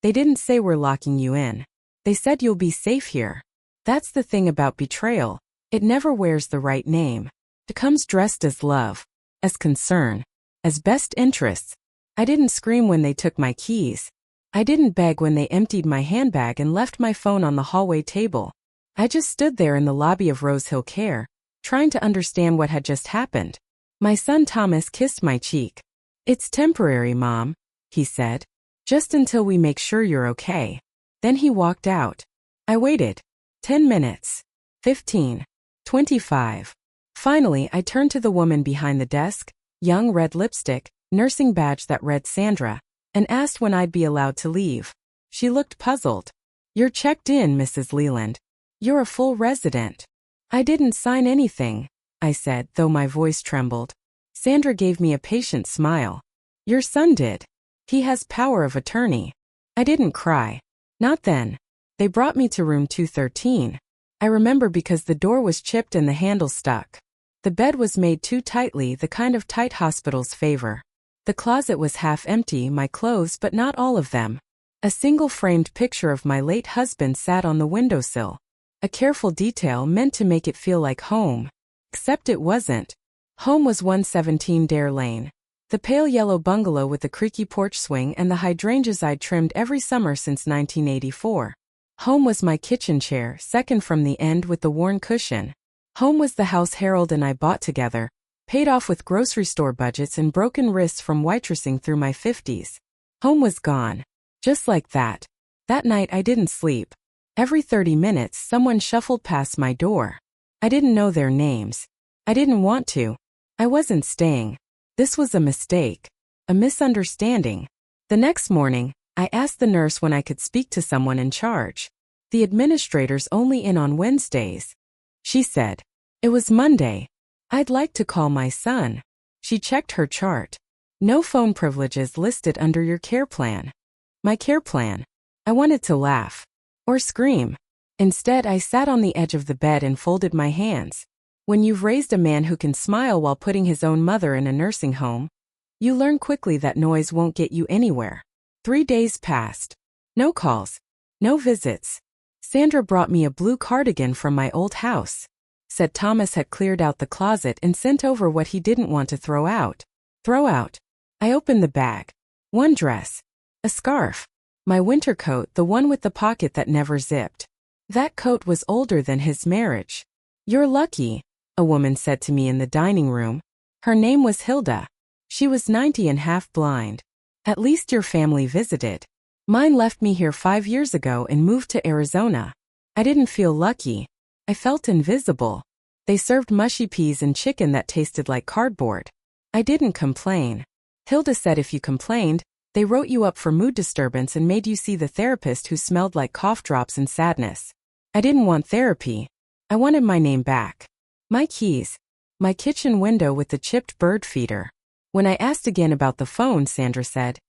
They didn't say we're locking you in. They said you'll be safe here. That's the thing about betrayal. It never wears the right name. It comes dressed as love, as concern, as best interests. I didn't scream when they took my keys. I didn't beg when they emptied my handbag and left my phone on the hallway table. I just stood there in the lobby of Rose Hill Care, trying to understand what had just happened. My son Thomas kissed my cheek. "It's temporary, Mom," he said. "Just until we make sure you're okay." Then he walked out. I waited. 10 minutes. 15. 25. Finally, I turned to the woman behind the desk, young red lipstick, nursing badge that read Sandra, and asked when I'd be allowed to leave. She looked puzzled. "You're checked in, Mrs. Leland. You're a full resident." "I didn't sign anything," I said, though my voice trembled. Sandra gave me a patient smile. "Your son did. He has power of attorney." I didn't cry. Not then. They brought me to room 213. I remember because the door was chipped and the handle stuck. The bed was made too tightly, the kind of tight hospitals favor. The closet was half empty, my clothes but not all of them. A single framed picture of my late husband sat on the windowsill. A careful detail meant to make it feel like home. Except it wasn't. Home was 117 Dare Lane. The pale yellow bungalow with the creaky porch swing and the hydrangeas I'd trimmed every summer since 1984. Home was my kitchen chair, second from the end with the worn cushion. Home was the house Harold and I bought together, paid off with grocery store budgets and broken wrists from waitressing through my 50s. Home was gone. Just like that. That night I didn't sleep. Every 30 minutes someone shuffled past my door. I didn't know their names. I didn't want to. I wasn't staying. This was a mistake. A misunderstanding. The next morning, I asked the nurse when I could speak to someone in charge. "The administrator's only in on Wednesdays." She said. It was Monday. "I'd like to call my son." She checked her chart. "No phone privileges listed under your care plan." My care plan. I wanted to laugh. Or scream. Instead, I sat on the edge of the bed and folded my hands. When you've raised a man who can smile while putting his own mother in a nursing home, you learn quickly that noise won't get you anywhere. 3 days passed. No calls. No visits. Sandra brought me a blue cardigan from my old house. Said Thomas had cleared out the closet and sent over what he didn't want to throw out. Throw out. I opened the bag. One dress. A scarf. My winter coat, the one with the pocket that never zipped. That coat was older than his marriage. "You're lucky," a woman said to me in the dining room. Her name was Hilda. She was 90 and half blind. "At least your family visited. Mine left me here 5 years ago and moved to Arizona." I didn't feel lucky. I felt invisible. They served mushy peas and chicken that tasted like cardboard. I didn't complain. Hilda said if you complained, they wrote you up for mood disturbance and made you see the therapist who smelled like cough drops and sadness. I didn't want therapy. I wanted my name back. My keys. My kitchen window with the chipped bird feeder. When I asked again about the phone, Sandra said,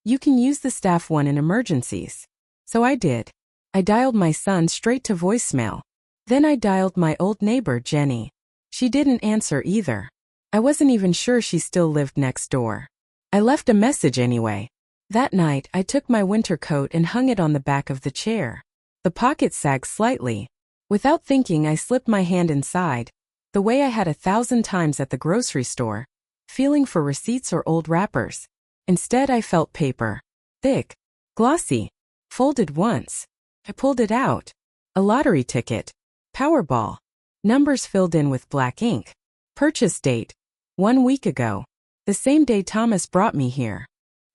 "You can use the staff one in emergencies." So I did. I dialed my son straight to voicemail. Then I dialed my old neighbor, Jenny. She didn't answer either. I wasn't even sure she still lived next door. I left a message anyway. That night, I took my winter coat and hung it on the back of the chair. The pocket sagged slightly. Without thinking, I slipped my hand inside, the way I had 1,000 times at the grocery store, feeling for receipts or old wrappers. Instead, I felt paper. Thick. Glossy. Folded once. I pulled it out. A lottery ticket. Powerball. Numbers filled in with black ink. Purchase date. 1 week ago. The same day Thomas brought me here.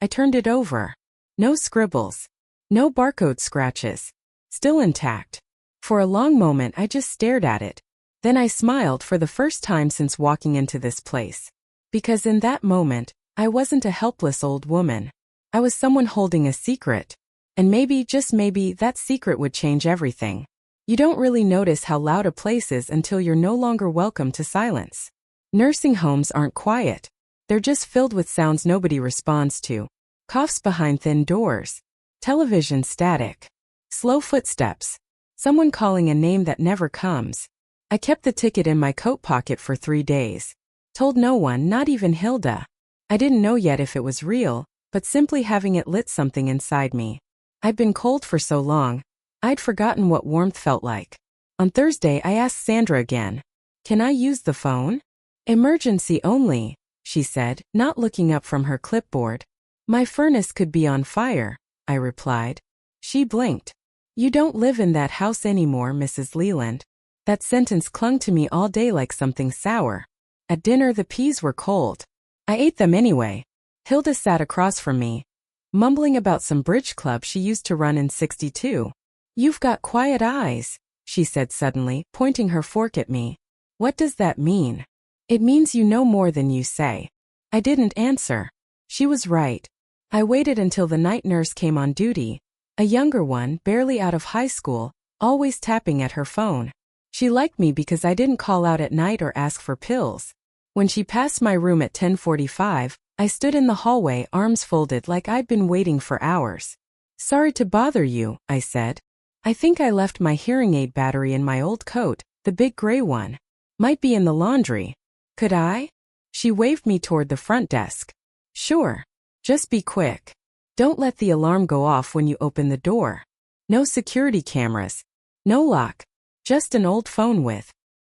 I turned it over. No scribbles. No barcode scratches. Still intact. For a long moment I just stared at it. Then I smiled for the first time since walking into this place. Because in that moment, I wasn't a helpless old woman. I was someone holding a secret. And maybe, just maybe, that secret would change everything. You don't really notice how loud a place is until you're no longer welcome to silence. Nursing homes aren't quiet. They're just filled with sounds nobody responds to. Coughs behind thin doors. Television static. Slow footsteps. Someone calling a name that never comes. I kept the ticket in my coat pocket for 3 days. Told no one, not even Hilda. I didn't know yet if it was real, but simply having it lit something inside me. I'd been cold for so long, I'd forgotten what warmth felt like. On Thursday, I asked Sandra again, "Can I use the phone?" "Emergency only," she said, not looking up from her clipboard. "My furnace could be on fire," I replied. She blinked. "You don't live in that house anymore, Mrs. Leland." That sentence clung to me all day like something sour. At dinner, the peas were cold. I ate them anyway. Hilda sat across from me, mumbling about some bridge club she used to run in 62. "You've got quiet eyes," she said suddenly, pointing her fork at me. "What does that mean?" "It means you know more than you say." I didn't answer. She was right. I waited until the night nurse came on duty, a younger one, barely out of high school, always tapping at her phone. She liked me because I didn't call out at night or ask for pills. When she passed my room at 10:45, I stood in the hallway, arms folded like I'd been waiting for hours. "Sorry to bother you," I said. "I think I left my hearing aid battery in my old coat, the big gray one. Might be in the laundry. Could I?" She waved me toward the front desk. "Sure. Just be quick. Don't let the alarm go off when you open the door. No security cameras. No lock. Just an old phone with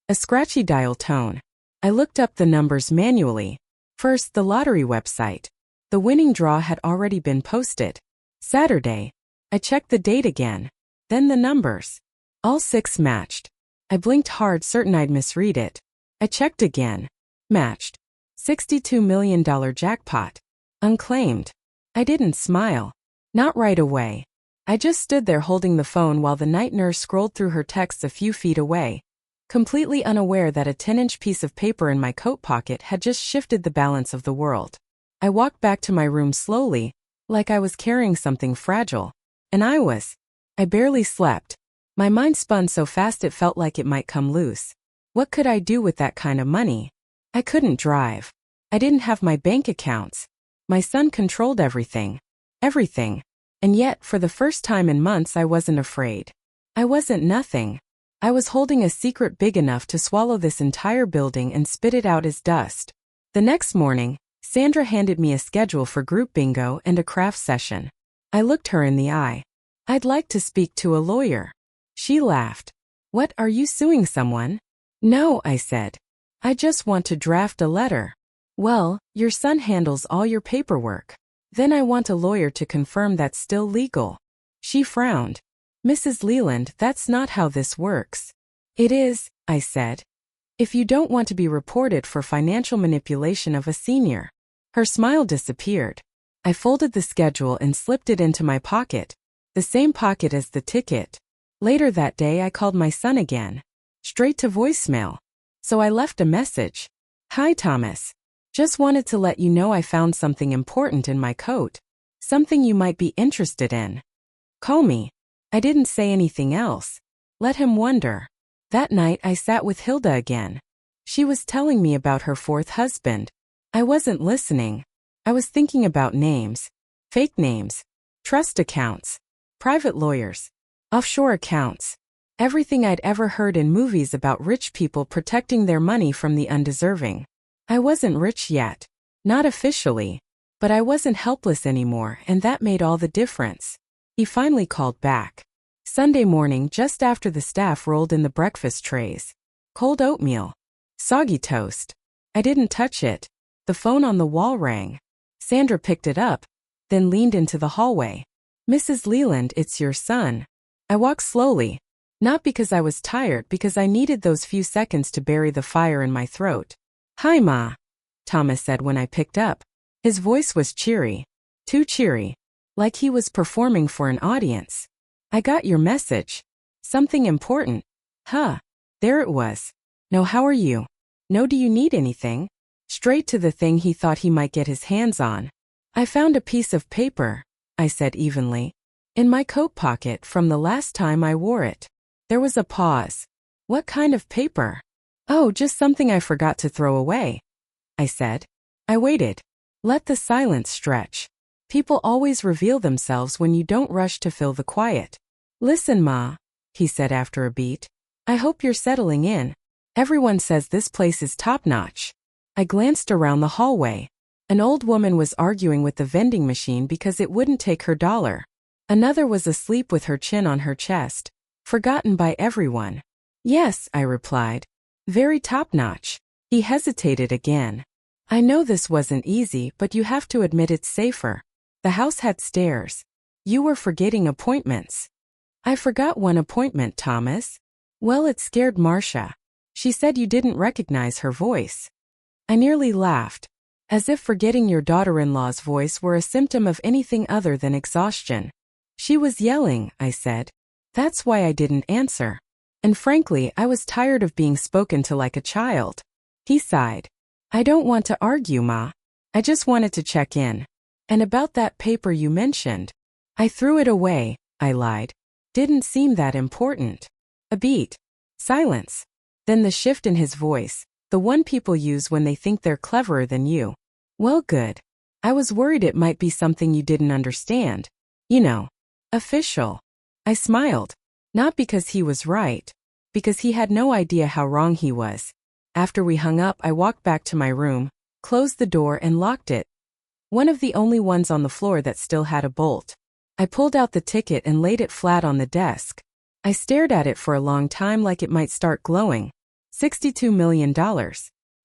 a scratchy dial tone." I looked up the numbers manually. First, the lottery website. The winning draw had already been posted. Saturday. I checked the date again. Then the numbers. All 6 matched. I blinked hard, certain I'd misread it. I checked again. Matched. $62 million jackpot. Unclaimed. I didn't smile. Not right away. I just stood there holding the phone while the night nurse scrolled through her texts a few feet away, completely unaware that a 10-inch piece of paper in my coat pocket had just shifted the balance of the world. I walked back to my room slowly, like I was carrying something fragile. And I barely slept. My mind spun so fast it felt like it might come loose. What could I do with that kind of money? I couldn't drive. I didn't have my bank accounts. My son controlled everything. Everything. And yet, for the first time in months, I wasn't afraid. I wasn't nothing. I was holding a secret big enough to swallow this entire building and spit it out as dust. The next morning, Sandra handed me a schedule for group bingo and a craft session. I looked her in the eye. "I'd like to speak to a lawyer." She laughed. "What, are you suing someone?" "No," I said. "I just want to draft a letter." "Well, your son handles all your paperwork. Then I want a lawyer to confirm that's still legal." She frowned. "Mrs. Leland, that's not how this works." "It is," I said. "If you don't want to be reported for financial manipulation of a senior." Her smile disappeared. I folded the schedule and slipped it into my pocket, the same pocket as the ticket. Later that day, I called my son again. Straight to voicemail. So I left a message. "Hi, Thomas. Just wanted to let you know I found something important in my coat. Something you might be interested in. Call me." I didn't say anything else. Let him wonder. That night I sat with Hilda again. She was telling me about her 4th husband. I wasn't listening. I was thinking about names. Fake names. Trust accounts. Private lawyers. Offshore accounts. Everything I'd ever heard in movies about rich people protecting their money from the undeserving. I wasn't rich yet. Not officially. But I wasn't helpless anymore, and that made all the difference. He finally called back. Sunday morning, just after the staff rolled in the breakfast trays. Cold oatmeal. Soggy toast. I didn't touch it. The phone on the wall rang. Sandra picked it up, then leaned into the hallway. "Mrs. Leland, it's your son." I walked slowly. Not because I was tired, because I needed those few seconds to bury the fire in my throat. "Hi, Ma," Thomas said when I picked up. His voice was cheery. Too cheery. Like he was performing for an audience. "I got your message. Something important." Huh. There it was. "No, how are you?" "No, do you need anything?" Straight to the thing he thought he might get his hands on. "I found a piece of paper," I said evenly. "In my coat pocket from the last time I wore it." There was a pause. "What kind of paper?" "Oh, just something I forgot to throw away," I said. I waited. Let the silence stretch. People always reveal themselves when you don't rush to fill the quiet. "Listen, Ma," he said after a beat. "I hope you're settling in. Everyone says this place is top-notch." I glanced around the hallway. An old woman was arguing with the vending machine because it wouldn't take her dollar. Another was asleep with her chin on her chest, forgotten by everyone. Yes, I replied. Very top-notch. He hesitated again. I know this wasn't easy, but you have to admit it's safer. The house had stairs. You were forgetting appointments. I forgot one appointment, Thomas. Well, it scared Marcia. She said you didn't recognize her voice. I nearly laughed, as if forgetting your daughter-in-law's voice were a symptom of anything other than exhaustion. She was yelling, I said. That's why I didn't answer. And frankly, I was tired of being spoken to like a child. He sighed. I don't want to argue, Ma. I just wanted to check in. And about that paper you mentioned. I threw it away, I lied. Didn't seem that important. A beat. Silence. Then the shift in his voice, the one people use when they think they're cleverer than you. Well, good. I was worried it might be something you didn't understand. You know. Official. I smiled. Not because he was right. Because he had no idea how wrong he was. After we hung up, I walked back to my room, closed the door and locked it. One of the only ones on the floor that still had a bolt. I pulled out the ticket and laid it flat on the desk. I stared at it for a long time like it might start glowing. $62 million.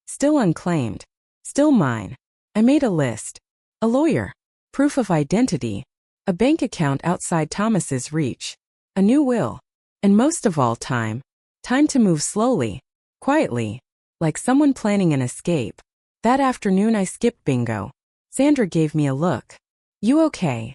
Still unclaimed. Still mine. I made a list. A lawyer. Proof of identity. A bank account outside Thomas's reach. A new will. And most of all, time. Time to move slowly. Quietly. Like someone planning an escape. That afternoon I skipped bingo. Sandra gave me a look. You okay?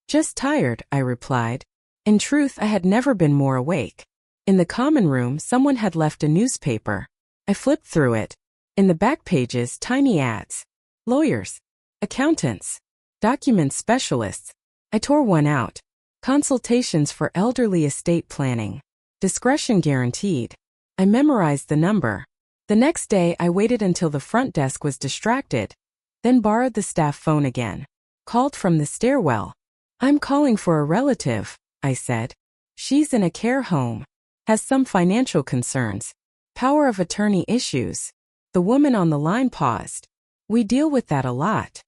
Just tired, I replied. In truth, I had never been more awake. In the common room, someone had left a newspaper. I flipped through it. In the back pages, tiny ads. Lawyers. Accountants. Document specialists. I tore one out. Consultations for elderly estate planning. Discretion guaranteed. I memorized the number. The next day, I waited until the front desk was distracted. Then borrowed the staff phone again. Called from the stairwell. I'm calling for a relative, I said. She's in a care home. Has some financial concerns. Power of attorney issues. The woman on the line paused. We deal with that a lot.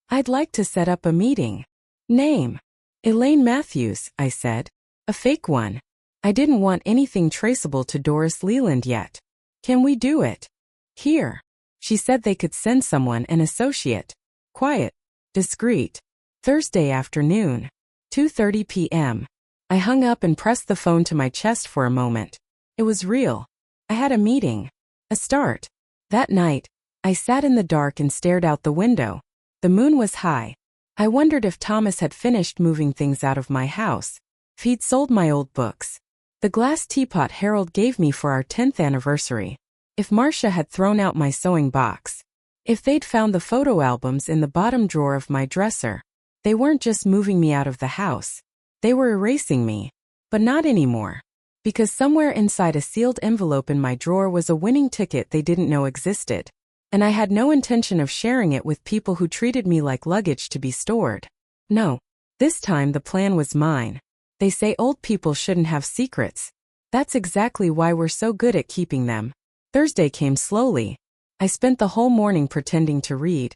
I'd like to set up a meeting. Name. Elaine Matthews, I said. A fake one. I didn't want anything traceable to Doris Leland yet. Can we do it? Here. She said they could send someone, an associate. Quiet. Discreet. Thursday afternoon. 2:30 p.m. I hung up and pressed the phone to my chest for a moment. It was real. I had a meeting. A start. That night, I sat in the dark and stared out the window. The moon was high. I wondered if Thomas had finished moving things out of my house. If he'd sold my old books. The glass teapot Harold gave me for our 10th anniversary. If Marcia had thrown out my sewing box. If they'd found the photo albums in the bottom drawer of my dresser. They weren't just moving me out of the house. They were erasing me. But not anymore. Because somewhere inside a sealed envelope in my drawer was a winning ticket they didn't know existed. And I had no intention of sharing it with people who treated me like luggage to be stored. No. This time the plan was mine. They say old people shouldn't have secrets. That's exactly why we're so good at keeping them. Thursday came slowly. I spent the whole morning pretending to read.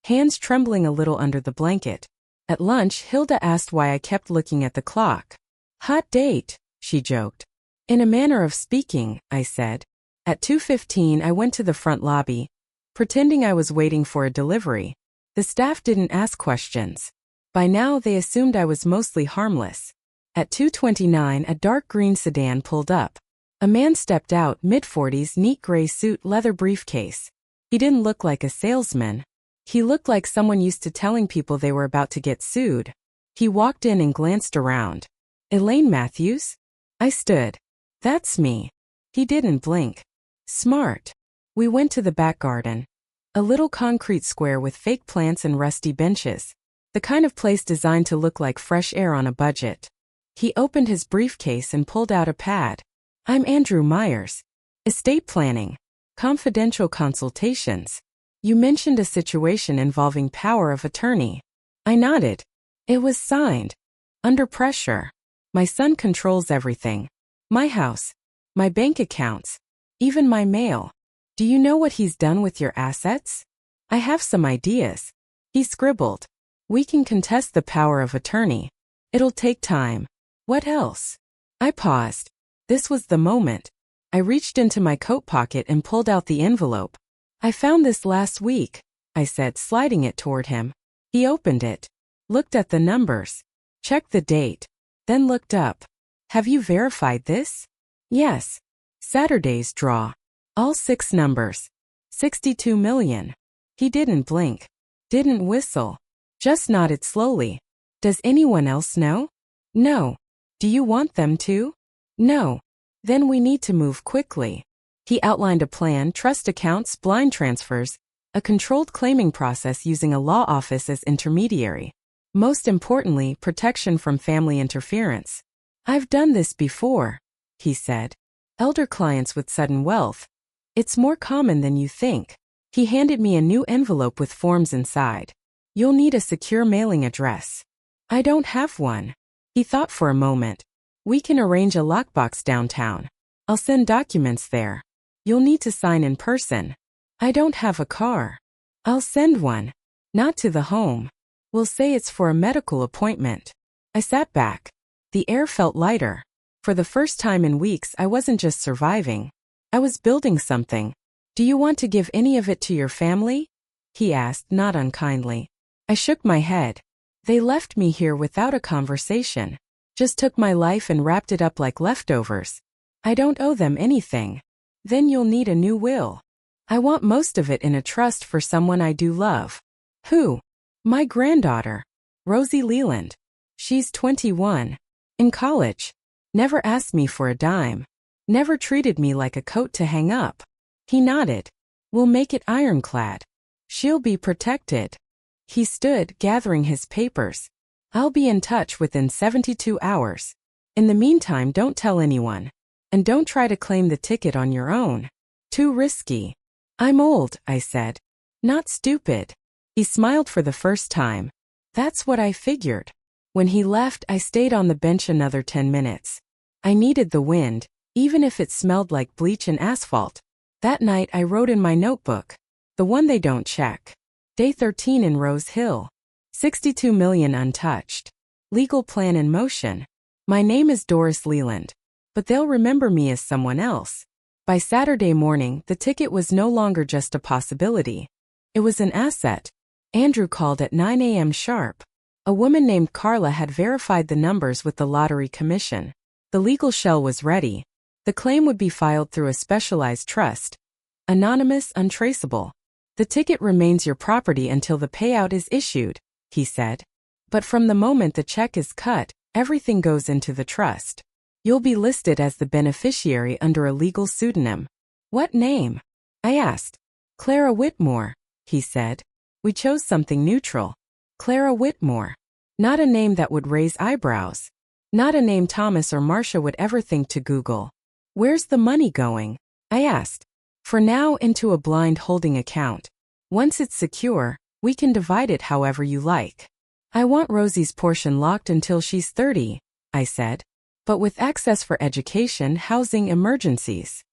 Hands trembling a little under the blanket. At lunch, Hilda asked why I kept looking at the clock. Hot date, she joked. In a manner of speaking, I said. At 2:15 I went to the front lobby, pretending I was waiting for a delivery. The staff didn't ask questions. By now they assumed I was mostly harmless. At 2:29 a dark green sedan pulled up. A man stepped out, mid-40s, neat gray suit, leather briefcase. He didn't look like a salesman. He looked like someone used to telling people they were about to get sued. He walked in and glanced around. Elaine Matthews? I stood. That's me. He didn't blink. Smart. We went to the back garden. A little concrete square with fake plants and rusty benches. The kind of place designed to look like fresh air on a budget. He opened his briefcase and pulled out a pad. I'm Andrew Myers. Estate planning. Confidential consultations. You mentioned a situation involving power of attorney. I nodded. It was signed. Under pressure. My son controls everything. My house. My bank accounts. Even my mail. Do you know what he's done with your assets? I have some ideas. He scribbled. We can contest the power of attorney. It'll take time. What else? I paused. This was the moment. I reached into my coat pocket and pulled out the envelope. I found this last week, I said, sliding it toward him. He opened it, looked at the numbers, checked the date, then looked up. Have you verified this? Yes. Saturday's draw. All 6 numbers. 62 million. He didn't blink. Didn't whistle. Just nodded slowly. Does anyone else know? No. Do you want them to? No. Then we need to move quickly. He outlined a plan: trust accounts, blind transfers, a controlled claiming process using a law office as intermediary. Most importantly, protection from family interference. I've done this before, he said. Elder clients with sudden wealth. It's more common than you think. He handed me a new envelope with forms inside. You'll need a secure mailing address. I don't have one. He thought for a moment. We can arrange a lockbox downtown. I'll send documents there. You'll need to sign in person. I don't have a car. I'll send one. Not to the home. We'll say it's for a medical appointment. I sat back. The air felt lighter. For the first time in weeks, I wasn't just surviving. I was building something. Do you want to give any of it to your family? He asked, not unkindly. I shook my head. They left me here without a conversation. Just took my life and wrapped it up like leftovers. I don't owe them anything. Then you'll need a new will. I want most of it in a trust for someone I do love. Who? My granddaughter. Rosie Leland. She's 21. In college. Never asked me for a dime. Never treated me like a coat to hang up. He nodded. We'll make it ironclad. She'll be protected. He stood, gathering his papers. I'll be in touch within 72 hours. In the meantime, don't tell anyone. And don't try to claim the ticket on your own. Too risky. I'm old, I said. Not stupid. He smiled for the first time. That's what I figured. When he left, I stayed on the bench another 10 minutes. I needed the wind, even if it smelled like bleach and asphalt. That night I wrote in my notebook. The one they don't check. Day 13 in Rose Hill. 62 million untouched. Legal plan in motion. My name is Doris Leland. But they'll remember me as someone else. By Saturday morning, the ticket was no longer just a possibility. It was an asset. Andrew called at 9 a.m. sharp. A woman named Carla had verified the numbers with the lottery commission. The legal shell was ready. The claim would be filed through a specialized trust. Anonymous, untraceable. The ticket remains your property until the payout is issued, he said. But from the moment the check is cut, everything goes into the trust. You'll be listed as the beneficiary under a legal pseudonym. What name? I asked. Clara Whitmore, he said. We chose something neutral. Clara Whitmore. Not a name that would raise eyebrows. Not a name Thomas or Marcia would ever think to Google. Where's the money going? I asked. For now, into a blind holding account. Once it's secure, we can divide it however you like. I want Rosie's portion locked until she's 30, I said. But with access for education, housing, emergencies.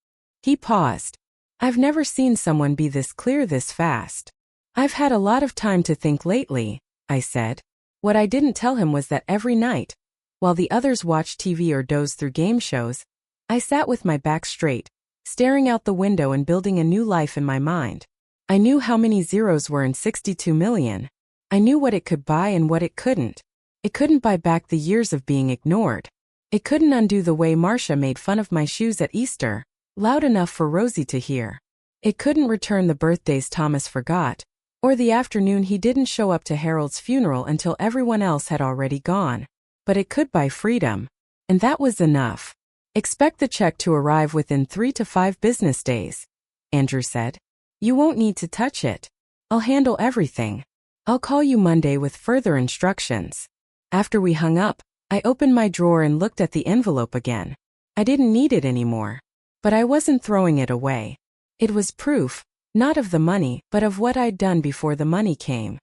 He paused. I've never seen someone be this clear this fast. I've had a lot of time to think lately, I said. What I didn't tell him was that every night, while the others watched TV or dozed through game shows, I sat with my back straight, staring out the window and building a new life in my mind. I knew how many zeros were in 62 million. I knew what it could buy and what it couldn't. It couldn't buy back the years of being ignored. It couldn't undo the way Marcia made fun of my shoes at Easter, loud enough for Rosie to hear. It couldn't return the birthdays Thomas forgot, or the afternoon he didn't show up to Harold's funeral until everyone else had already gone. But it could buy freedom. And that was enough. Expect the check to arrive within 3 to 5 business days, Andrew said. You won't need to touch it. I'll handle everything. I'll call you Monday with further instructions. After we hung up, I opened my drawer and looked at the envelope again. I didn't need it anymore. But I wasn't throwing it away. It was proof, not of the money, but of what I'd done before the money came.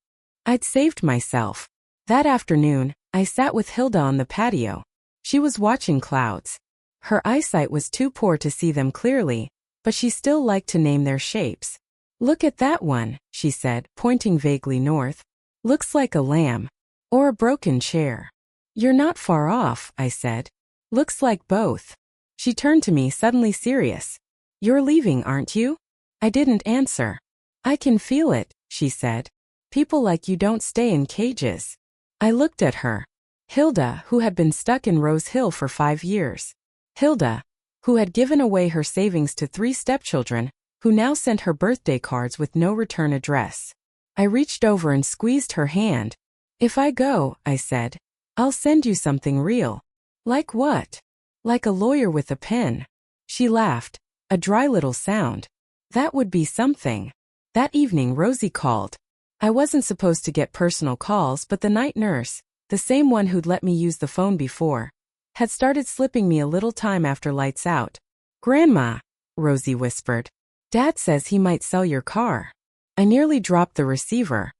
I'd saved myself. That afternoon, I sat with Hilda on the patio. She was watching clouds. Her eyesight was too poor to see them clearly, but she still liked to name their shapes. Look at that one, she said, pointing vaguely north. Looks like a lamb. Or a broken chair. You're not far off, I said. Looks like both. She turned to me, suddenly serious. You're leaving, aren't you? I didn't answer. I can feel it, she said. People like you don't stay in cages. I looked at her. Hilda, who had been stuck in Rose Hill for 5 years. Hilda, who had given away her savings to 3 stepchildren, who now sent her birthday cards with no return address. I reached over and squeezed her hand. If I go, I said, I'll send you something real. Like what? Like a lawyer with a pen. She laughed, a dry little sound. That would be something. That evening Rosie called. I wasn't supposed to get personal calls, but the night nurse, the same one who'd let me use the phone before, had started slipping me a little time after lights out. Grandma, Rosie whispered. Dad says he might sell your car. I nearly dropped the receiver.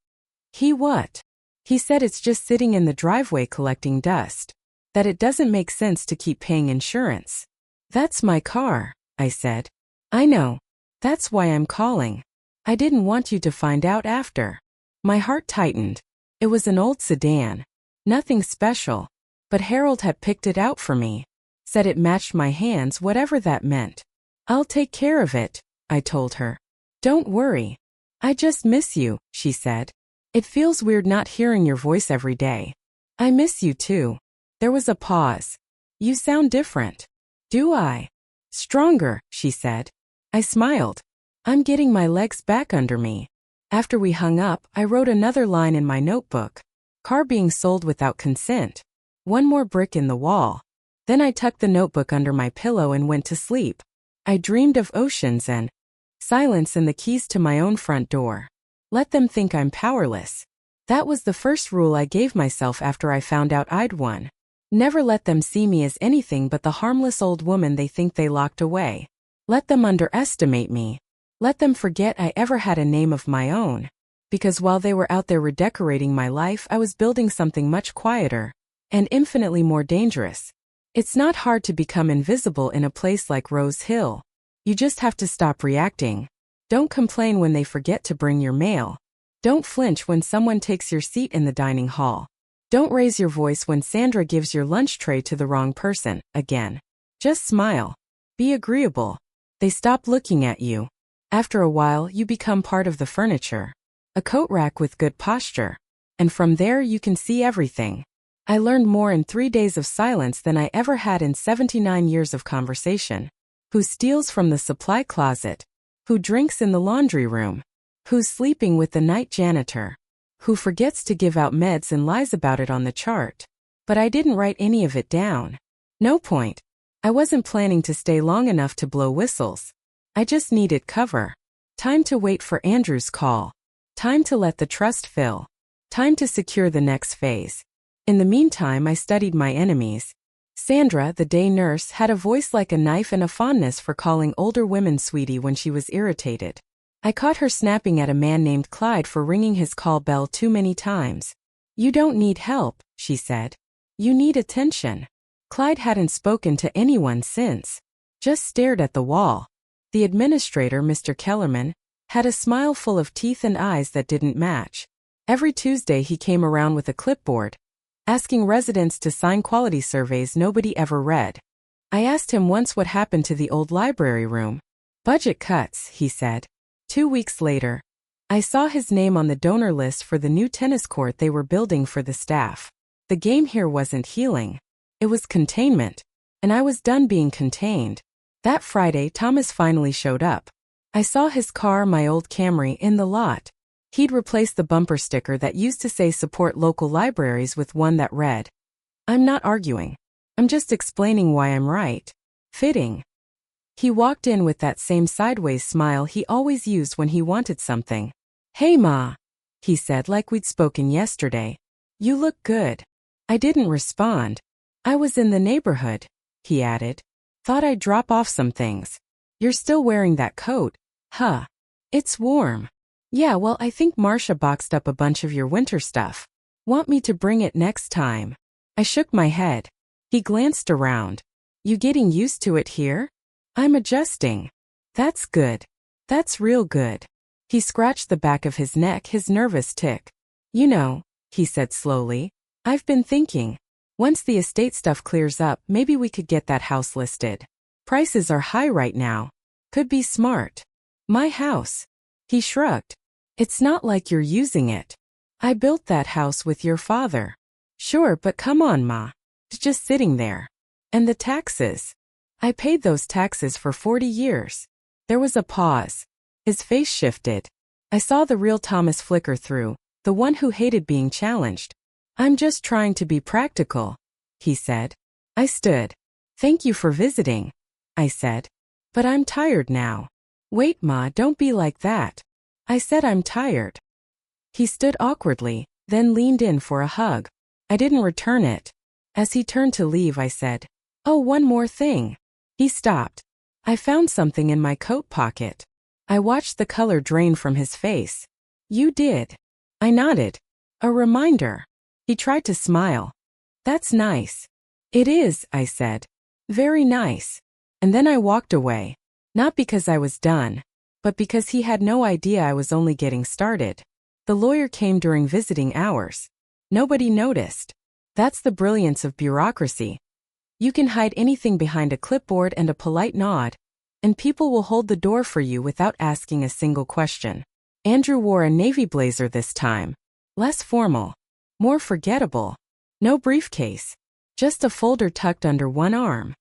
He what? He said it's just sitting in the driveway collecting dust. That it doesn't make sense to keep paying insurance. That's my car, I said. I know. That's why I'm calling. I didn't want you to find out after. My heart tightened. It was an old sedan. Nothing special. But Harold had picked it out for me. Said it matched my hands, whatever that meant. I'll take care of it, I told her. Don't worry. I just miss you, she said. It feels weird not hearing your voice every day. I miss you too. There was a pause. You sound different. Do I? Stronger, she said. I smiled. I'm getting my legs back under me. After we hung up, I wrote another line in my notebook. Car being sold without consent. One more brick in the wall. Then I tucked the notebook under my pillow and went to sleep. I dreamed of oceans and silence and the keys to my own front door. Let them think I'm powerless. That was the first rule I gave myself after I found out I'd won. Never let them see me as anything but the harmless old woman they think they locked away. Let them underestimate me. Let them forget I ever had a name of my own. Because while they were out there redecorating my life, I was building something much quieter and infinitely more dangerous. It's not hard to become invisible in a place like Rose Hill. You just have to stop reacting. Don't complain when they forget to bring your mail. Don't flinch when someone takes your seat in the dining hall. Don't raise your voice when Sandra gives your lunch tray to the wrong person, again. Just smile. Be agreeable. They stop looking at you. After a while, you become part of the furniture. A coat rack with good posture. And from there you can see everything. I learned more in 3 days of silence than I ever had in 79 years of conversation. Who steals from the supply closet? Who drinks in the laundry room? Who's sleeping with the night janitor? Who forgets to give out meds and lies about it on the chart? But I didn't write any of it down. No point. I wasn't planning to stay long enough to blow whistles. I just needed cover. Time to wait for Andrew's call. Time to let the trust fill. Time to secure the next phase. In the meantime, I studied my enemies. Sandra, the day nurse, had a voice like a knife and a fondness for calling older women sweetie when she was irritated. I caught her snapping at a man named Clyde for ringing his call bell too many times. You don't need help, she said. You need attention. Clyde hadn't spoken to anyone since. Just stared at the wall. The administrator, Mr. Kellerman, had a smile full of teeth and eyes that didn't match. Every Tuesday he came around with a clipboard, asking residents to sign quality surveys nobody ever read. I asked him once what happened to the old library room. Budget cuts, he said. 2 weeks later, I saw his name on the donor list for the new tennis court they were building for the staff. The game here wasn't healing. It was containment. And I was done being contained. That Friday, Thomas finally showed up. I saw his car, my old Camry, in the lot. He'd replaced the bumper sticker that used to say support local libraries with one that read, I'm not arguing. I'm just explaining why I'm right. Fitting. He walked in with that same sideways smile he always used when he wanted something. Hey Ma, he said like we'd spoken yesterday. You look good. I didn't respond. I was in the neighborhood, he added. Thought I'd drop off some things. You're still wearing that coat, huh? It's warm. Yeah, well, I think Marcia boxed up a bunch of your winter stuff. Want me to bring it next time? I shook my head. He glanced around. You getting used to it here? I'm adjusting. That's good. That's real good. He scratched the back of his neck, his nervous tick. You know, he said slowly, I've been thinking. Once the estate stuff clears up, maybe we could get that house listed. Prices are high right now. Could be smart. My house. He shrugged. It's not like you're using it. I built that house with your father. Sure, but come on, Ma. It's just sitting there. And the taxes. I paid those taxes for 40 years. There was a pause. His face shifted. I saw the real Thomas flicker through, the one who hated being challenged. I'm just trying to be practical, he said. I stood. Thank you for visiting, I said. But I'm tired now. Wait, Ma, don't be like that. I said I'm tired. He stood awkwardly, then leaned in for a hug. I didn't return it. As he turned to leave, I said, "Oh, one more thing." He stopped. I found something in my coat pocket. I watched the color drain from his face. You did. I nodded. A reminder. He tried to smile. That's nice. It is, I said. Very nice. And then I walked away. Not because I was done, but because he had no idea I was only getting started. The lawyer came during visiting hours. Nobody noticed. That's the brilliance of bureaucracy. You can hide anything behind a clipboard and a polite nod, and people will hold the door for you without asking a single question. Andrew wore a navy blazer this time. Less formal. More forgettable. No briefcase. Just a folder tucked under one arm.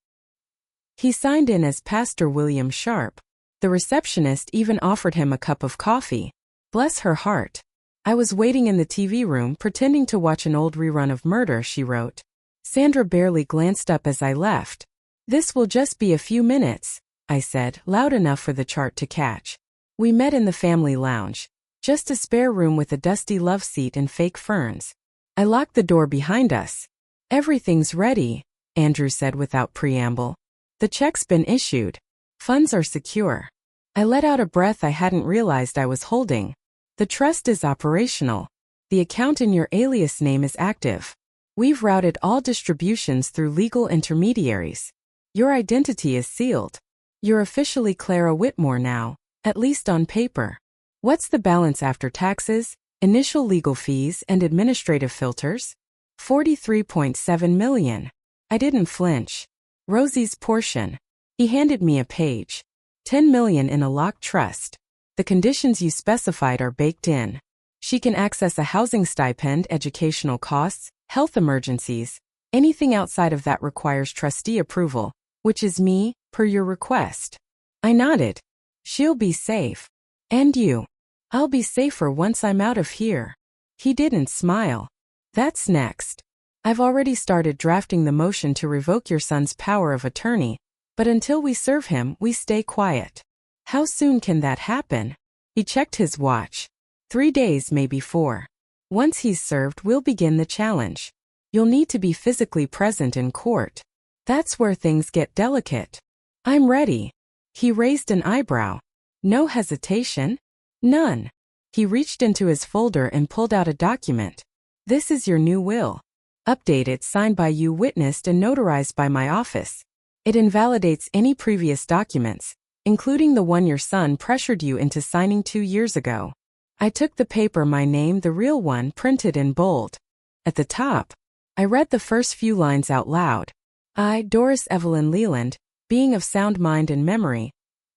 He signed in as Pastor William Sharp. The receptionist even offered him a cup of coffee. Bless her heart. I was waiting in the TV room pretending to watch an old rerun of Murder, she wrote. Sandra barely glanced up as I left. This will just be a few minutes, I said, loud enough for the chart to catch. We met in the family lounge. Just a spare room with a dusty love seat and fake ferns. I locked the door behind us. Everything's ready, Andrew said without preamble. The check's been issued. Funds are secure. I let out a breath I hadn't realized I was holding. The trust is operational. The account in your alias name is active. We've routed all distributions through legal intermediaries. Your identity is sealed. You're officially Clara Whitmore now, at least on paper. What's the balance after taxes, initial legal fees, and administrative filters? 43.7 million. I didn't flinch. Rosie's portion. He handed me a page. 10 million in a locked trust. The conditions you specified are baked in. She can access a housing stipend, educational costs, health emergencies. Anything outside of that requires trustee approval, which is me, per your request. I nodded. She'll be safe. And you. I'll be safer once I'm out of here. He didn't smile. That's next. I've already started drafting the motion to revoke your son's power of attorney, but until we serve him, we stay quiet. How soon can that happen? He checked his watch. 3 days, maybe 4. Once he's served, we'll begin the challenge. You'll need to be physically present in court. That's where things get delicate. I'm ready. He raised an eyebrow. No hesitation? None. He reached into his folder and pulled out a document. This is your new will. Updated, signed by you, witnessed and notarized by my office. It invalidates any previous documents, including the one your son pressured you into signing 2 years ago. I took the paper, my name, the real one, printed in bold. At the top, I read the first few lines out loud. I, Doris Evelyn Leland, being of sound mind and memory,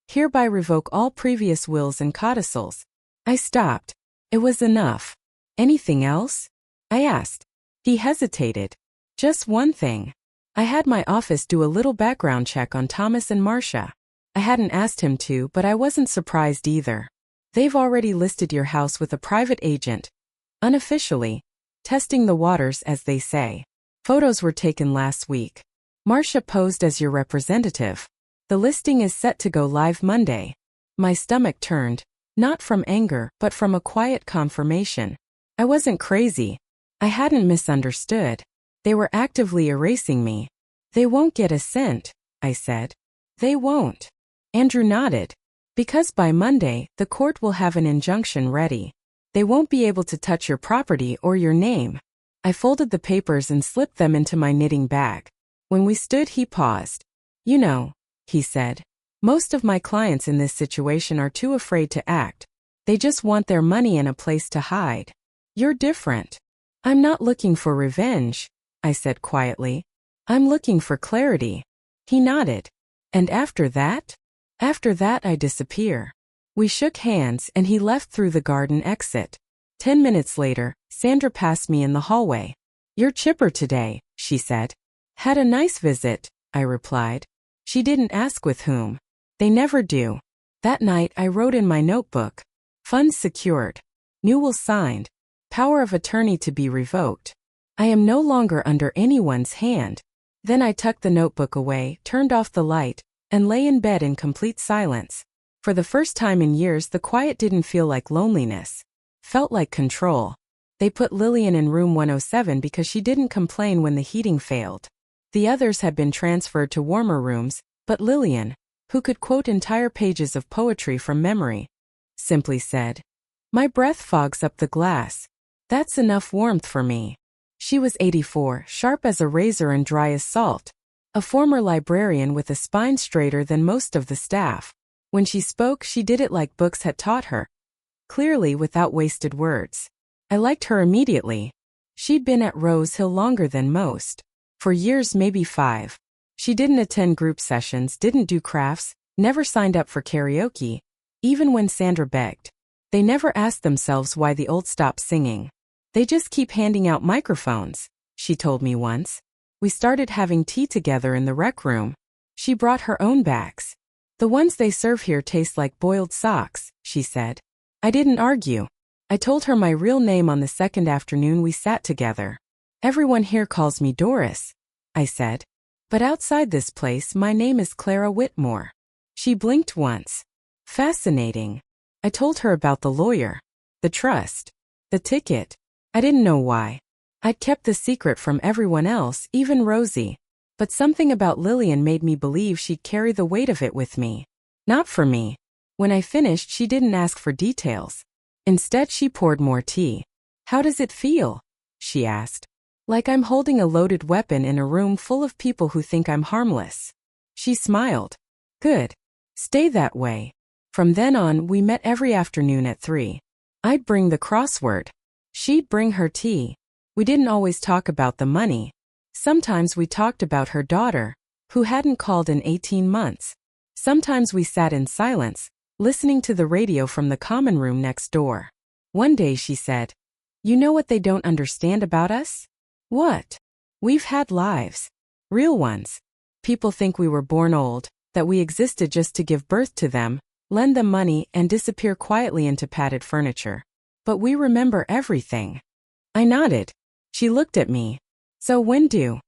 hereby revoke all previous wills and codicils. I stopped. It was enough. Anything else? I asked. He hesitated. Just one thing. I had my office do a little background check on Thomas and Marcia. I hadn't asked him to, but I wasn't surprised either. They've already listed your house with a private agent. Unofficially. Testing the waters, as they say. Photos were taken last week. Marcia posed as your representative. The listing is set to go live Monday. My stomach turned, not from anger, but from a quiet confirmation. I wasn't crazy. I hadn't misunderstood. They were actively erasing me. They won't get a cent, I said. They won't. Andrew nodded. Because by Monday, the court will have an injunction ready. They won't be able to touch your property or your name. I folded the papers and slipped them into my knitting bag. When we stood, he paused. You know, he said, most of my clients in this situation are too afraid to act. They just want their money and a place to hide. You're different. I'm not looking for revenge. I said quietly. I'm looking for clarity. He nodded. And after that? After that I disappear. We shook hands and he left through the garden exit. 10 minutes later, Sandra passed me in the hallway. You're chipper today, she said. Had a nice visit, I replied. She didn't ask with whom. They never do. That night I wrote in my notebook. Funds secured. Newell signed. Power of attorney to be revoked. I am no longer under anyone's hand. Then I tucked the notebook away, turned off the light, and lay in bed in complete silence. For the first time in years, the quiet didn't feel like loneliness. Felt like control. They put Lillian in room 107 because she didn't complain when the heating failed. The others had been transferred to warmer rooms, but Lillian, who could quote entire pages of poetry from memory, simply said, "My breath fogs up the glass. That's enough warmth for me." She was 84, sharp as a razor and dry as salt. A former librarian with a spine straighter than most of the staff. When she spoke, she did it like books had taught her. Clearly, without wasted words. I liked her immediately. She'd been at Rose Hill longer than most. For years, maybe 5. She didn't attend group sessions, didn't do crafts, never signed up for karaoke, even when Sandra begged. They never asked themselves why the old stopped singing. They just keep handing out microphones, she told me once. We started having tea together in the rec room. She brought her own bags. The ones they serve here taste like boiled socks, she said. I didn't argue. I told her my real name on the second afternoon we sat together. Everyone here calls me Doris, I said. But outside this place my name is Clara Whitmore. She blinked once. Fascinating. I told her about the lawyer, the trust, the ticket. I didn't know why. I'd kept the secret from everyone else, even Rosie. But something about Lillian made me believe she'd carry the weight of it with me. Not for me. When I finished, she didn't ask for details. Instead, she poured more tea. How does it feel? She asked. Like I'm holding a loaded weapon in a room full of people who think I'm harmless. She smiled. Good. Stay that way. From then on, we met every afternoon at 3. I'd bring the crossword. She'd bring her tea. We didn't always talk about the money. Sometimes we talked about her daughter, who hadn't called in 18 months. Sometimes we sat in silence, listening to the radio from the common room next door. One day she said, "You know what they don't understand about us?" What? We've had lives. Real ones. People think we were born old, that we existed just to give birth to them, lend them money, and disappear quietly into padded furniture. But we remember everything. I nodded. She looked at me. So when do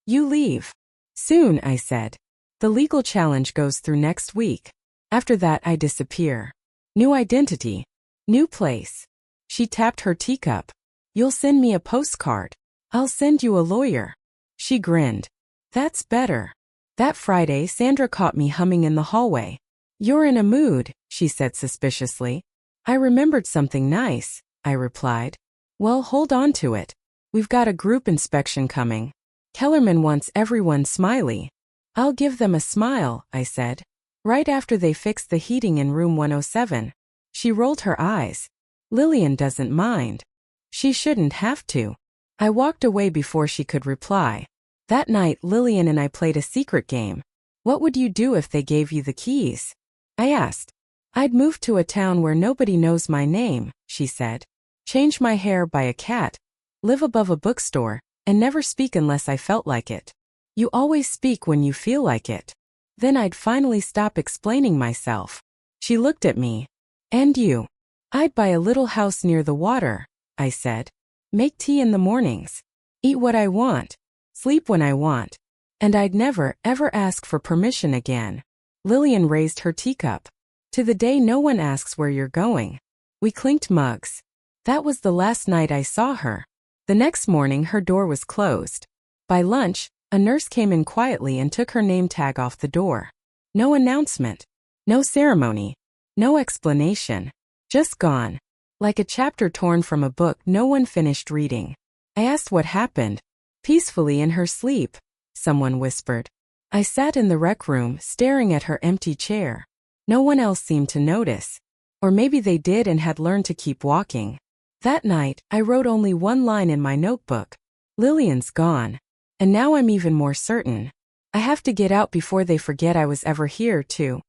you leave? Soon, I said. The legal challenge goes through next week. After that, I disappear. New identity. New place. She tapped her teacup. You'll send me a postcard. I'll send you a lawyer. She grinned. That's better. That Friday, Sandra caught me humming in the hallway. You're in a mood, she said suspiciously. I remembered something nice, I replied. Well, hold on to it. We've got a group inspection coming. Kellerman wants everyone smiley. I'll give them a smile, I said. Right after they fix the heating in room 107. She rolled her eyes. Lillian doesn't mind. She shouldn't have to. I walked away before she could reply. That night, Lillian and I played a secret game. What would you do if they gave you the keys? I asked. I'd move to a town where nobody knows my name, she said. Change my hair by a cat. Live above a bookstore, and never speak unless I felt like it. You always speak when you feel like it. Then I'd finally stop explaining myself. She looked at me. And you? I'd buy a little house near the water, I said. Make tea in the mornings. Eat what I want. Sleep when I want. And I'd never, ever ask for permission again. Lillian raised her teacup. To the day no one asks where you're going. We clinked mugs. That was the last night I saw her. The next morning her door was closed. By lunch, a nurse came in quietly and took her name tag off the door. No announcement. No ceremony. No explanation. Just gone. Like a chapter torn from a book no one finished reading. I asked what happened. Peacefully in her sleep, someone whispered. I sat in the rec room, staring at her empty chair. No one else seemed to notice. Or maybe they did and had learned to keep walking. That night, I wrote only one line in my notebook. Lillian's gone. And now I'm even more certain. I have to get out before they forget I was ever here, too.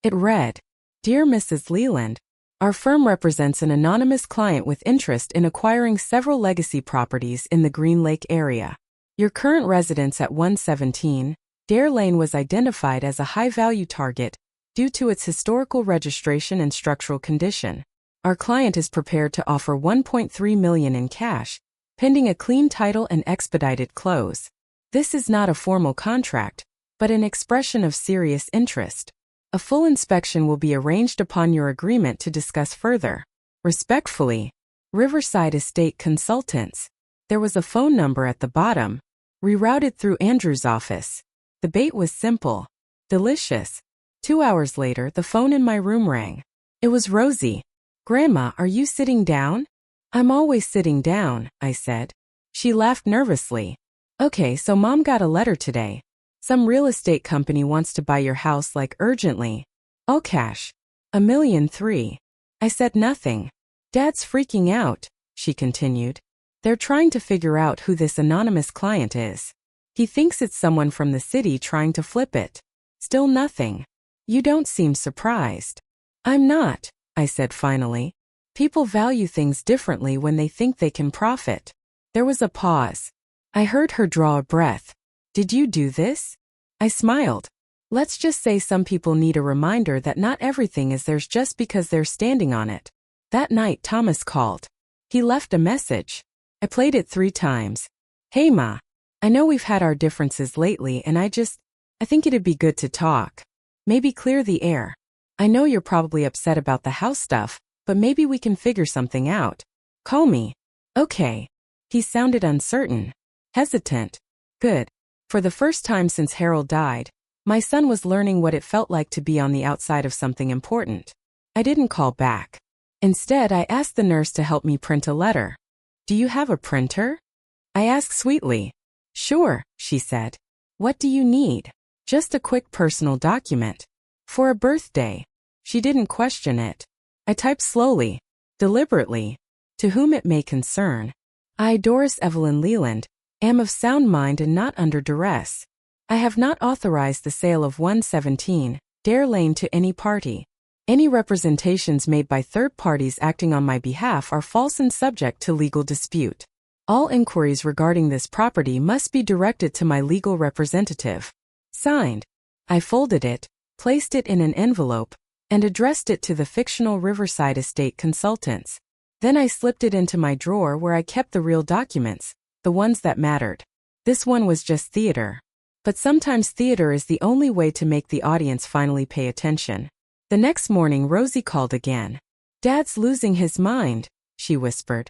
It read, Dear Mrs. Leland, our firm represents an anonymous client with interest in acquiring several legacy properties in the Green Lake area. Your current residence at 117 Dare Lane was identified as a high-value target due to its historical registration and structural condition. Our client is prepared to offer $1.3 million in cash, pending a clean title and expedited close. This is not a formal contract, but an expression of serious interest. A full inspection will be arranged upon your agreement to discuss further. Respectfully, Riverside Estate Consultants. There was a phone number at the bottom, rerouted through Andrew's office. The bait was simple, delicious. 2 hours later, the phone in my room rang. It was Rosie. Grandma, are you sitting down? I'm always sitting down, I said. She laughed nervously. Okay, so Mom got a letter today. Some real estate company wants to buy your house like urgently. All cash. $1.3 million. I said nothing. Dad's freaking out, she continued. They're trying to figure out who this anonymous client is. He thinks it's someone from the city trying to flip it. Still nothing. You don't seem surprised. I'm not, I said finally. People value things differently when they think they can profit. There was a pause. I heard her draw a breath. Did you do this? I smiled. Let's just say some people need a reminder that not everything is theirs just because they're standing on it. That night Thomas called. He left a message. I played it 3 times. Hey Ma, I know we've had our differences lately and I think it'd be good to talk. Maybe clear the air. I know you're probably upset about the house stuff, but maybe we can figure something out. Call me. Okay. He sounded uncertain. Hesitant. Good. For the first time since Harold died, my son was learning what it felt like to be on the outside of something important. I didn't call back. Instead, I asked the nurse to help me print a letter. Do you have a printer? I asked sweetly. Sure, she said. What do you need? Just a quick personal document. For a birthday. She didn't question it. I typed slowly, deliberately. To whom it may concern. I, Doris Evelyn Leland, am of sound mind and not under duress. I have not authorized the sale of 117 Dare Lane to any party. Any representations made by third parties acting on my behalf are false and subject to legal dispute. All inquiries regarding this property must be directed to my legal representative. Signed. I folded it, placed it in an envelope, and addressed it to the fictional Riverside Estate Consultants. Then I slipped it into my drawer where I kept the real documents, the ones that mattered. This one was just theater. But sometimes theater is the only way to make the audience finally pay attention. The next morning Rosie called again. Dad's losing his mind, she whispered.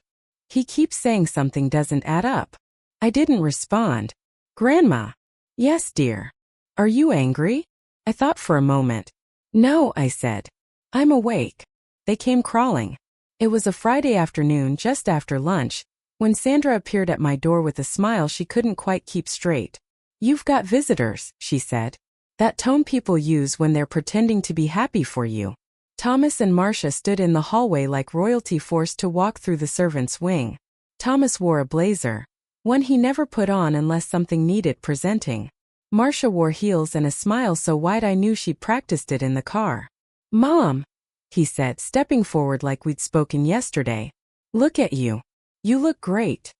He keeps saying something doesn't add up. I didn't respond. Grandma. Yes, dear. Are you angry? I thought for a moment. No, I said. I'm awake. They came crawling. It was a Friday afternoon just after lunch, when Sandra appeared at my door with a smile she couldn't quite keep straight. You've got visitors, she said. That tone people use when they're pretending to be happy for you. Thomas and Marcia stood in the hallway like royalty forced to walk through the servants' wing. Thomas wore a blazer, one he never put on unless something needed presenting. Marcia wore heels and a smile so wide I knew she'd practiced it in the car. Mom, he said, stepping forward like we'd spoken yesterday. Look at you. You look great.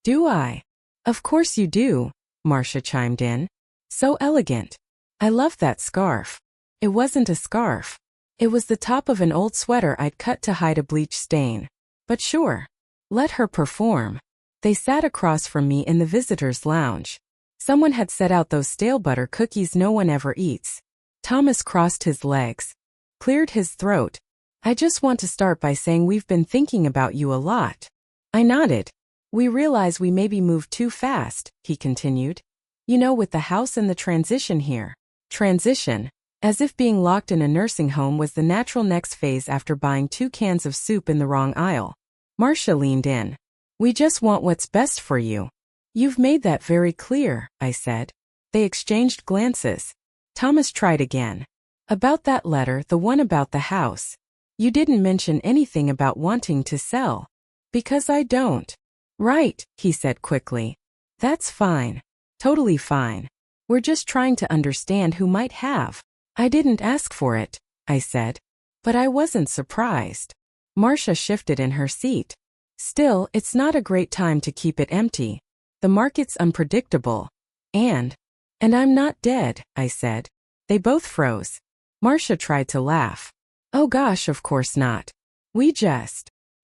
Do I? Of course you do, Marcia chimed in. So elegant. I love that scarf. It wasn't a scarf. It was the top of an old sweater I'd cut to hide a bleach stain. But sure. Let her perform. They sat across from me in the visitors' lounge. Someone had set out those stale butter cookies no one ever eats. Thomas crossed his legs, cleared his throat. I just want to start by saying we've been thinking about you a lot. I nodded. We realize we maybe moved too fast, he continued. You know, with the house and the transition here. Transition. As if being locked in a nursing home was the natural next phase after buying 2 cans of soup in the wrong aisle. Marcia leaned in. We just want what's best for you. You've made that very clear, I said. They exchanged glances. Thomas tried again. About that letter, the one about the house. You didn't mention anything about wanting to sell. Because I don't. Right, he said quickly. That's fine. Totally fine. We're just trying to understand who might have. I didn't ask for it, I said. But I wasn't surprised. Marcia shifted in her seat. Still, it's not a great time to keep it empty. The market's unpredictable. And I'm not dead, I said. They both froze. Marcia tried to laugh. Oh gosh, of course not.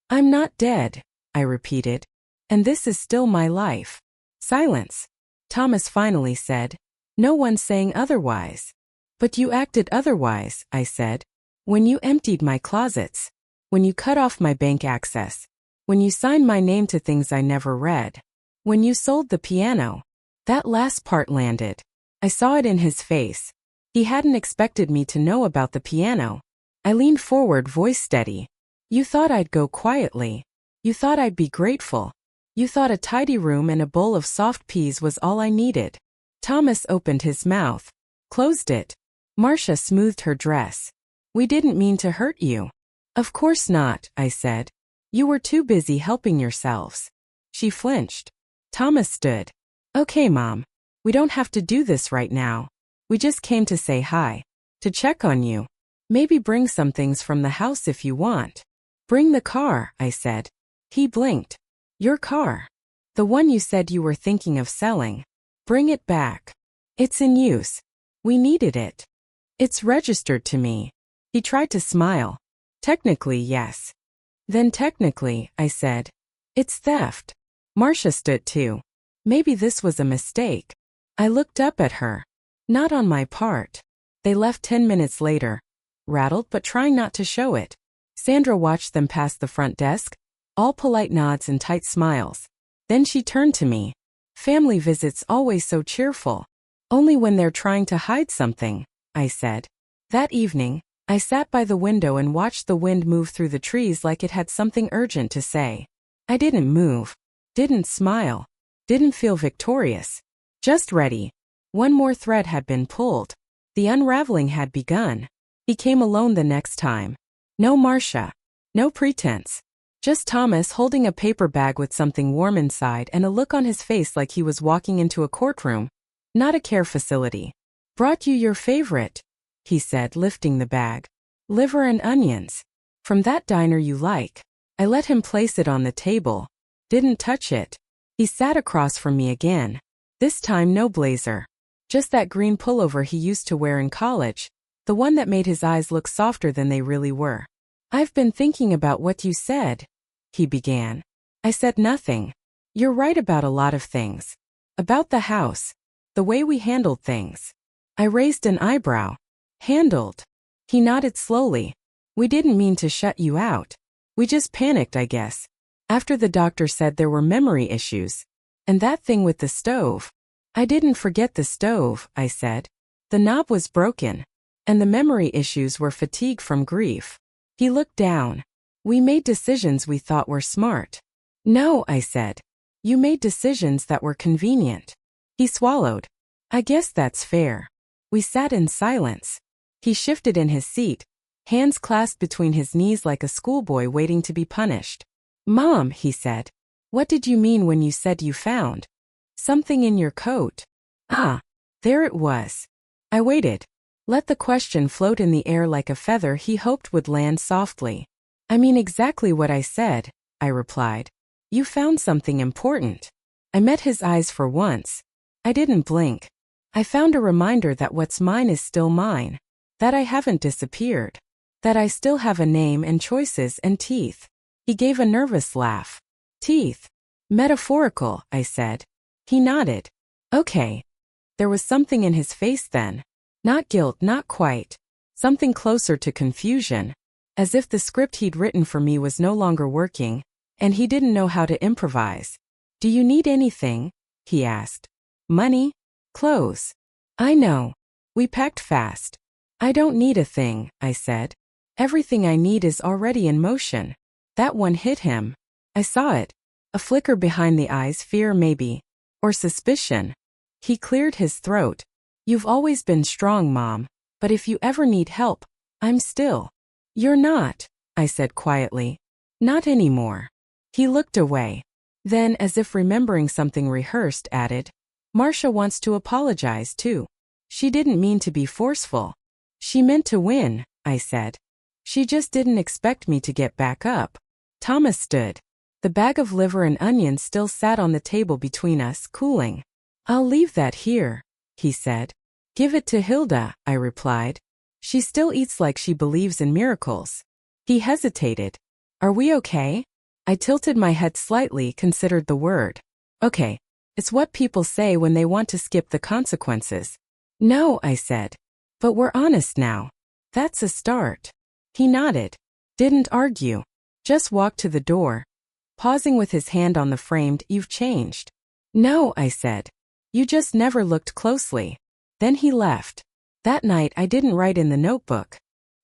I'm not dead, I repeated. And this is still my life. Silence. Thomas finally said. No one's saying otherwise. But you acted otherwise, I said. When you emptied my closets. When you cut off my bank access. When you signed my name to things I never read. When you sold the piano. That last part landed. I saw it in his face. He hadn't expected me to know about the piano. I leaned forward, voice steady. You thought I'd go quietly. You thought I'd be grateful. You thought a tidy room and a bowl of soft peas was all I needed. Thomas opened his mouth. Closed it. Marcia smoothed her dress. We didn't mean to hurt you. Of course not, I said. You were too busy helping yourselves. She flinched. Thomas stood. Okay, Mom. We don't have to do this right now. We just came to say hi. To check on you. Maybe bring some things from the house if you want. Bring the car, I said. He blinked. Your car. The one you said you were thinking of selling. Bring it back. It's in use. We needed it. It's registered to me. He tried to smile. Technically, yes. Then technically, I said. It's theft. Marcia stood too. Maybe this was a mistake. I looked up at her. Not on my part. They left 10 minutes later. Rattled but trying not to show it. Sandra watched them past the front desk, all polite nods and tight smiles. Then she turned to me. Family visits always so cheerful. Only when they're trying to hide something, I said. That evening, I sat by the window and watched the wind move through the trees like it had something urgent to say. I didn't move. Didn't smile. Didn't feel victorious. Just ready. One more thread had been pulled. The unraveling had begun. He came alone the next time. No Marcia. No pretense. Just Thomas holding a paper bag with something warm inside and a look on his face like he was walking into a courtroom. Not a care facility. Brought you your favorite, he said, lifting the bag. Liver and onions. From that diner you like. I let him place it on the table. Didn't touch it. He sat across from me again. This time no blazer. Just that green pullover he used to wear in college. The one that made his eyes look softer than they really were. I've been thinking about what you said, he began. I said nothing. You're right about a lot of things. About the house. The way we handled things. I raised an eyebrow. Handled. He nodded slowly. We didn't mean to shut you out. We just panicked, I guess. After the doctor said there were memory issues. And that thing with the stove. I didn't forget the stove, I said. The knob was broken. And the memory issues were fatigue from grief. He looked down. We made decisions we thought were smart. No, I said. You made decisions that were convenient. He swallowed. I guess that's fair. We sat in silence. He shifted in his seat, hands clasped between his knees like a schoolboy waiting to be punished. Mom, he said. What did you mean when you said you found something in your coat? Ah, there it was. I waited. Let the question float in the air like a feather he hoped would land softly. I mean exactly what I said, I replied. You found something important. I met his eyes for once. I didn't blink. I found a reminder that what's mine is still mine. That I haven't disappeared. That I still have a name and choices and teeth. He gave a nervous laugh. Teeth. Metaphorical, I said. He nodded. Okay. There was something in his face then. Not guilt, not quite. Something closer to confusion. As if the script he'd written for me was no longer working, and he didn't know how to improvise. Do you need anything? He asked. Money? Clothes? I know. We packed fast. I don't need a thing, I said. Everything I need is already in motion. That one hit him. I saw it. A flicker behind the eyes, fear maybe. Or suspicion. He cleared his throat. You've always been strong, Mom, but if you ever need help, I'm still. You're not, I said quietly. Not anymore. He looked away. Then, as if remembering something rehearsed, added, Marcia wants to apologize too. She didn't mean to be forceful. She meant to win, I said. She just didn't expect me to get back up. Thomas stood. The bag of liver and onions still sat on the table between us, cooling. I'll leave that here, he said. Give it to Hilda, I replied. She still eats like she believes in miracles. He hesitated. Are we okay? I tilted my head slightly, considered the word. Okay. It's what people say when they want to skip the consequences. No, I said. But we're honest now. That's a start. He nodded. Didn't argue. Just walked to the door. Pausing with his hand on the framed, "You've changed." No, I said. You just never looked closely. Then he left. That night I didn't write in the notebook.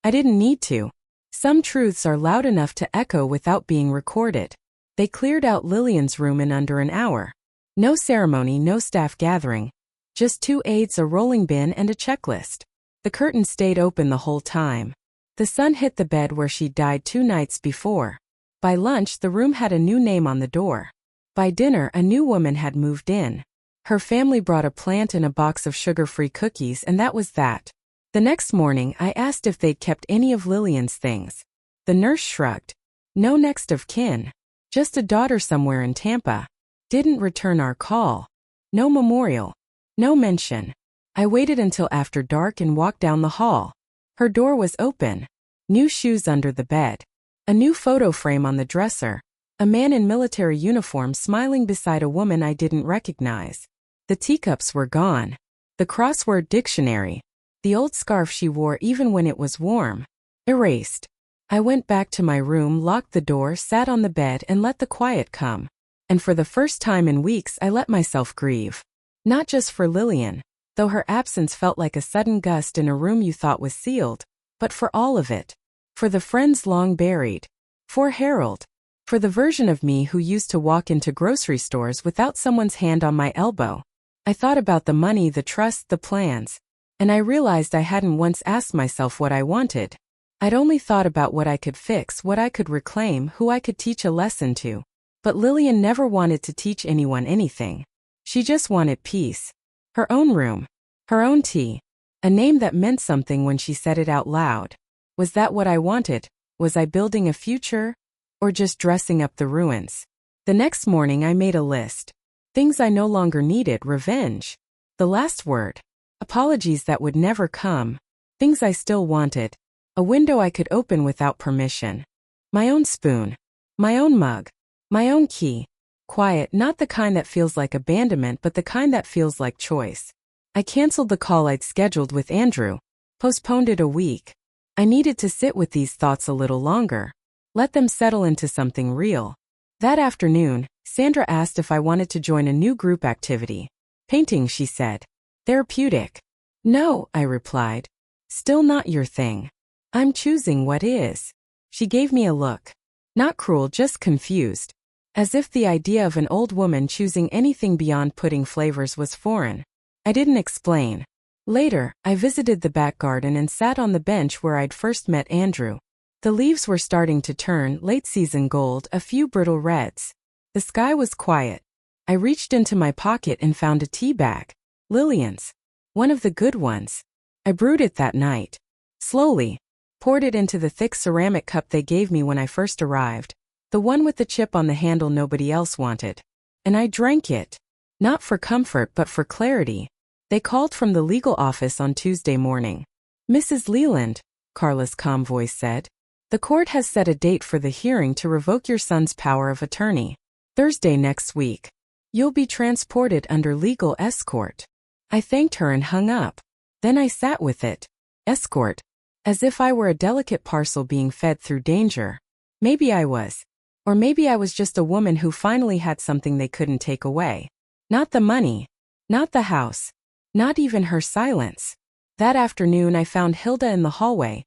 I didn't need to. Some truths are loud enough to echo without being recorded. They cleared out Lillian's room in under an hour. No ceremony, no staff gathering. Just 2 aides, a rolling bin, and a checklist. The curtain stayed open the whole time. The sun hit the bed where she'd died 2 nights before. By lunch, the room had a new name on the door. By dinner, a new woman had moved in. Her family brought a plant and a box of sugar-free cookies, and that was that. The next morning, I asked if they'd kept any of Lillian's things. The nurse shrugged. No next of kin. Just a daughter somewhere in Tampa. Didn't return our call. No memorial. No mention. I waited until after dark and walked down the hall. Her door was open. New shoes under the bed. A new photo frame on the dresser. A man in military uniform smiling beside a woman I didn't recognize. The teacups were gone. The crossword dictionary. The old scarf she wore even when it was warm. Erased. I went back to my room, locked the door, sat on the bed, and let the quiet come. And for the first time in weeks, I let myself grieve. Not just for Lillian, though her absence felt like a sudden gust in a room you thought was sealed, but for all of it. For the friends long buried. For Harold. For the version of me who used to walk into grocery stores without someone's hand on my elbow. I thought about the money, the trust, the plans. And I realized I hadn't once asked myself what I wanted. I'd only thought about what I could fix, what I could reclaim, who I could teach a lesson to. But Lillian never wanted to teach anyone anything. She just wanted peace. Her own room. Her own tea. A name that meant something when she said it out loud. Was that what I wanted? Was I building a future? Or just dressing up the ruins? The next morning I made a list. Things I no longer needed, revenge. The last word. Apologies that would never come. Things I still wanted. A window I could open without permission. My own spoon. My own mug. My own key. Quiet, not the kind that feels like abandonment, but the kind that feels like choice. I canceled the call I'd scheduled with Andrew. Postponed it a week. I needed to sit with these thoughts a little longer. Let them settle into something real. That afternoon, Sandra asked if I wanted to join a new group activity. Painting, she said. Therapeutic. No, I replied. Still not your thing. I'm choosing what is. She gave me a look. Not cruel, just confused. As if the idea of an old woman choosing anything beyond pudding flavors was foreign. I didn't explain. Later, I visited the back garden and sat on the bench where I'd first met Andrew. The leaves were starting to turn, late-season gold, a few brittle reds. The sky was quiet. I reached into my pocket and found a tea bag. Lillian's. One of the good ones. I brewed it that night. Slowly. Poured it into the thick ceramic cup they gave me when I first arrived. The one with the chip on the handle nobody else wanted. And I drank it. Not for comfort but for clarity. They called from the legal office on Tuesday morning. Mrs. Leland, Carla's calm voice said. The court has set a date for the hearing to revoke your son's power of attorney. Thursday next week. You'll be transported under legal escort. I thanked her and hung up. Then I sat with it. Escort. As if I were a delicate parcel being fed through danger. Maybe I was. Or maybe I was just a woman who finally had something they couldn't take away. Not the money. Not the house. Not even her silence. That afternoon I found Hilda in the hallway,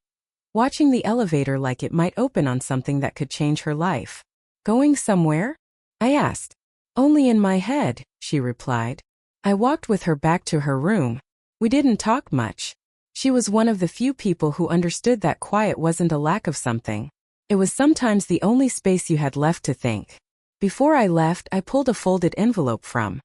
watching the elevator like it might open on something that could change her life. Going somewhere? I asked. Only in my head, she replied. I walked with her back to her room. We didn't talk much. She was one of the few people who understood that quiet wasn't a lack of something. It was sometimes the only space you had left to think. Before I left, I pulled a folded envelope from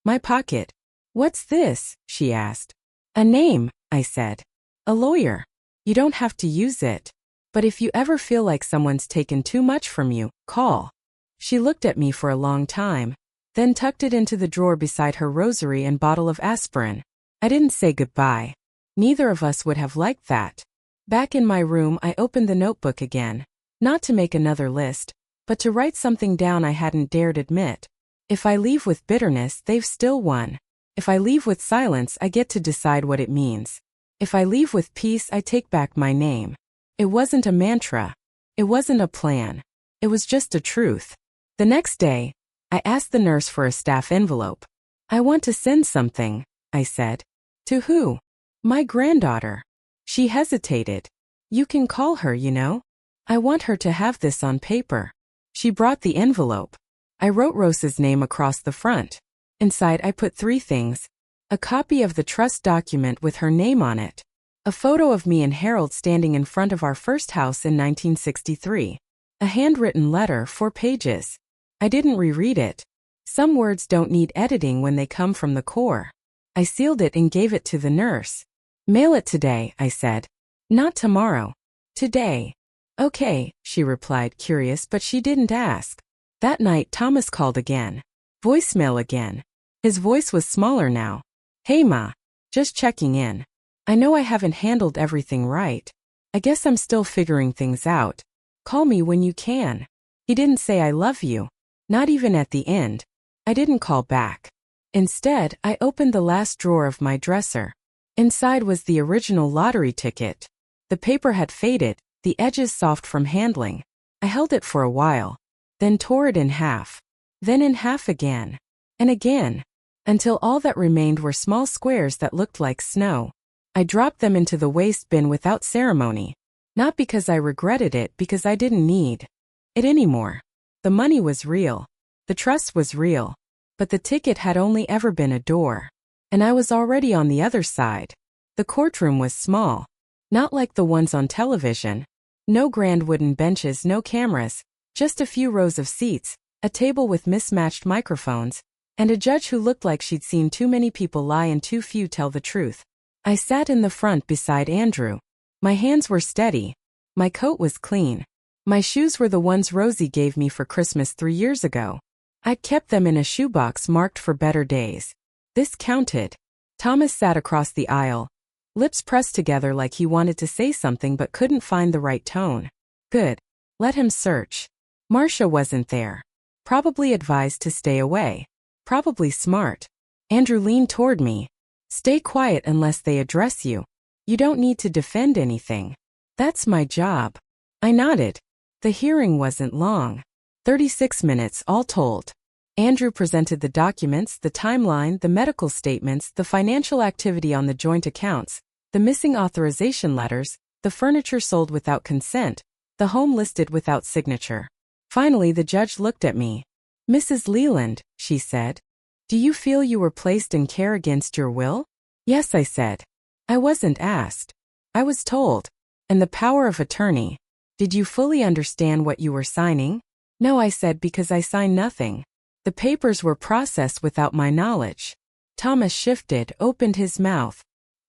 my pocket. "What's this?" she asked. "A name," I said. "A lawyer. You don't have to use it. But if you ever feel like someone's taken too much from you, call." She looked at me for a long time, then tucked it into the drawer beside her rosary and bottle of aspirin. I didn't say goodbye. Neither of us would have liked that. Back in my room, I opened the notebook again. Not to make another list, but to write something down I hadn't dared admit. If I leave with bitterness, they've still won. If I leave with silence, I get to decide what it means. If I leave with peace, I take back my name. It wasn't a mantra. It wasn't a plan. It was just a truth. The next day, I asked the nurse for a staff envelope. "I want to send something," I said. "To who?" "My granddaughter." She hesitated. "You can call her, you know. I want her to have this on paper." She brought the envelope. I wrote Rosa's name across the front. Inside, I put 3 things. A copy of the trust document with her name on it. A photo of me and Harold standing in front of our first house in 1963. A handwritten letter, 4 pages. I didn't reread it. Some words don't need editing when they come from the core. I sealed it and gave it to the nurse. "Mail it today," I said. "Not tomorrow. Today." "Okay," she replied, curious, but she didn't ask. That night, Thomas called again. Voicemail again. His voice was smaller now. "Hey Ma. Just checking in. I know I haven't handled everything right. I guess I'm still figuring things out. Call me when you can." He didn't say "I love you." Not even at the end. I didn't call back. Instead, I opened the last drawer of my dresser. Inside was the original lottery ticket. The paper had faded, the edges soft from handling. I held it for a while, then tore it in half. Then in half again. And again. Until all that remained were small squares that looked like snow. I dropped them into the waste bin without ceremony. Not because I regretted it, because I didn't need it anymore. The money was real. The trust was real. But the ticket had only ever been a door. And I was already on the other side. The courtroom was small. Not like the ones on television. No grand wooden benches, no cameras. Just a few rows of seats, a table with mismatched microphones, and a judge who looked like she'd seen too many people lie and too few tell the truth. I sat in the front beside Andrew. My hands were steady. My coat was clean. My shoes were the ones Rosie gave me for Christmas 3 years ago. I'd kept them in a shoebox marked for better days. This counted. Thomas sat across the aisle, lips pressed together like he wanted to say something but couldn't find the right tone. Good. Let him search. Marcia wasn't there. Probably advised to stay away. Probably smart. Andrew leaned toward me. "Stay quiet unless they address you. You don't need to defend anything. That's my job." I nodded. The hearing wasn't long. 36 minutes all told. Andrew presented the documents, the timeline, the medical statements, the financial activity on the joint accounts, the missing authorization letters, the furniture sold without consent, the home listed without signature. Finally, the judge looked at me. "Mrs. Leland," she said, "do you feel you were placed in care against your will?" "Yes," I said. I wasn't asked. I was told. And the power of attorney. "Did you fully understand what you were signing?" "No," I said, because I signed nothing. The papers were processed without my knowledge. Thomas shifted, opened his mouth.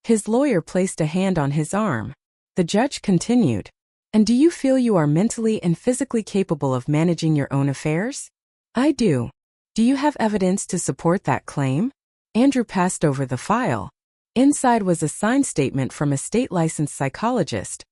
His lawyer placed a hand on his arm. The judge continued. "And do you feel you are mentally and physically capable of managing your own affairs?" "I do." "Do you have evidence to support that claim?" Andrew passed over the file. Inside was a signed statement from a state-licensed psychologist.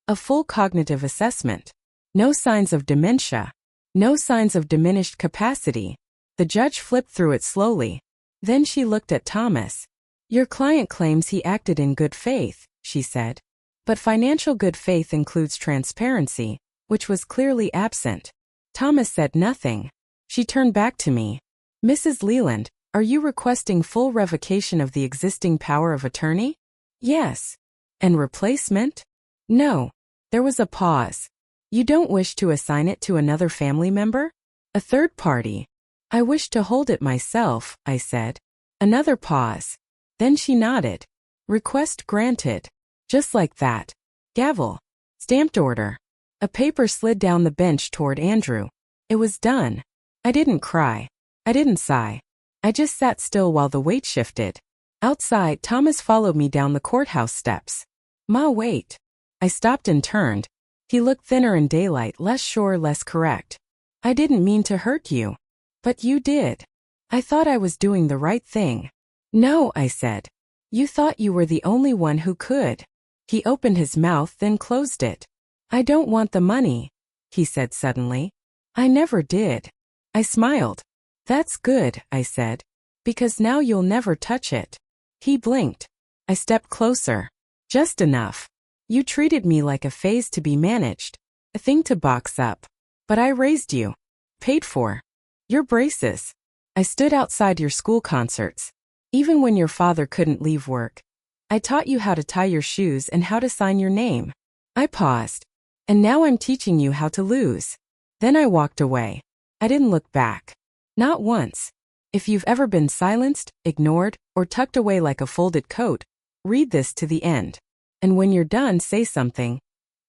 A full cognitive assessment. No signs of dementia. No signs of diminished capacity. The judge flipped through it slowly. Then she looked at Thomas. "Your client claims he acted in good faith," she said. "But financial good faith includes transparency, which was clearly absent." Thomas said nothing. She turned back to me. "Mrs. Leland, are you requesting full revocation of the existing power of attorney?" "Yes." "And replacement?" "No." There was a pause. "You don't wish to assign it to another family member?" "A third party." "I wish to hold it myself," I said. Another pause. Then she nodded. "Request granted." Just like that. Gavel. Stamped order. A paper slid down the bench toward Andrew. It was done. I didn't cry. I didn't sigh. I just sat still while the weight shifted. Outside, Thomas followed me down the courthouse steps. "Ma, wait." I stopped and turned. He looked thinner in daylight, less sure, less correct. "I didn't mean to hurt you." "But you did." "I thought I was doing the right thing." "No," I said. "You thought you were the only one who could." He opened his mouth, then closed it. "I don't want the money," he said suddenly. "I never did." I smiled. "That's good," I said, "because now you'll never touch it." He blinked. I stepped closer. "Just enough. You treated me like a phase to be managed, a thing to box up. But I raised you. Paid for. Your braces. I stood outside your school concerts. Even when your father couldn't leave work. I taught you how to tie your shoes and how to sign your name." I paused. "And now I'm teaching you how to lose." Then I walked away. I didn't look back. Not once. If you've ever been silenced, ignored, or tucked away like a folded coat, read this to the end. And when you're done, say something,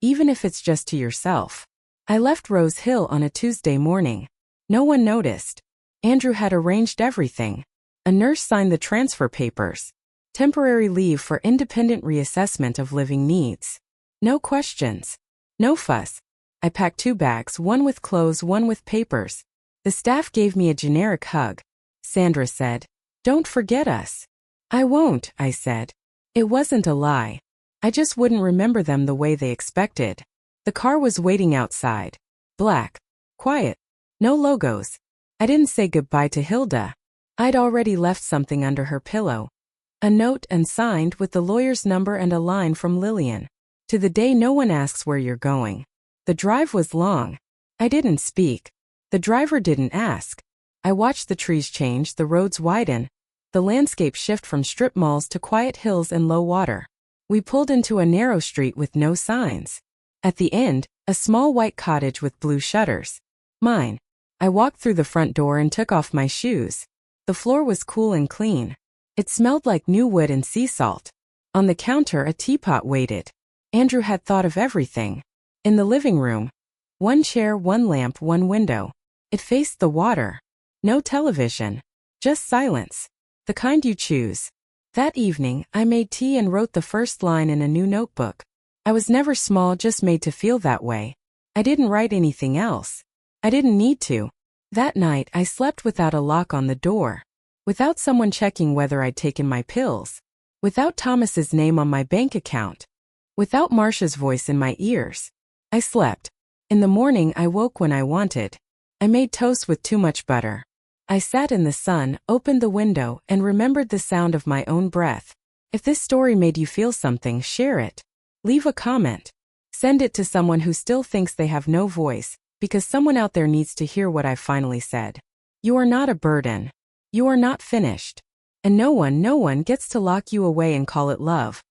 even if it's just to yourself. I left Rose Hill on a Tuesday morning. No one noticed. Andrew had arranged everything. A nurse signed the transfer papers. Temporary leave for independent reassessment of living needs. No questions. No fuss. I packed 2 bags, one with clothes, one with papers. The staff gave me a generic hug. Sandra said, "Don't forget us." "I won't," I said. It wasn't a lie. I just wouldn't remember them the way they expected. The car was waiting outside. Black. Quiet. No logos. I didn't say goodbye to Hilda. I'd already left something under her pillow. A note and signed with the lawyer's number and a line from Lillian. "To the day no one asks where you're going." The drive was long. I didn't speak. The driver didn't ask. I watched the trees change, the roads widen, the landscape shift from strip malls to quiet hills and low water. We pulled into a narrow street with no signs. At the end, a small white cottage with blue shutters. Mine. I walked through the front door and took off my shoes. The floor was cool and clean. It smelled like new wood and sea salt. On the counter, a teapot waited. Andrew had thought of everything. In the living room, 1 chair, 1 lamp, 1 window. It faced the water. No television. Just silence. The kind you choose. That evening, I made tea and wrote the first line in a new notebook. I was never small, just made to feel that way. I didn't write anything else. I didn't need to. That night, I slept without a lock on the door. Without someone checking whether I'd taken my pills. Without Thomas's name on my bank account. Without Marcia's voice in my ears. I slept. In the morning, I woke when I wanted. I made toast with too much butter. I sat in the sun, opened the window, and remembered the sound of my own breath. If this story made you feel something, share it. Leave a comment. Send it to someone who still thinks they have no voice, because someone out there needs to hear what I've finally said. You are not a burden. You are not finished. And no one gets to lock you away and call it love.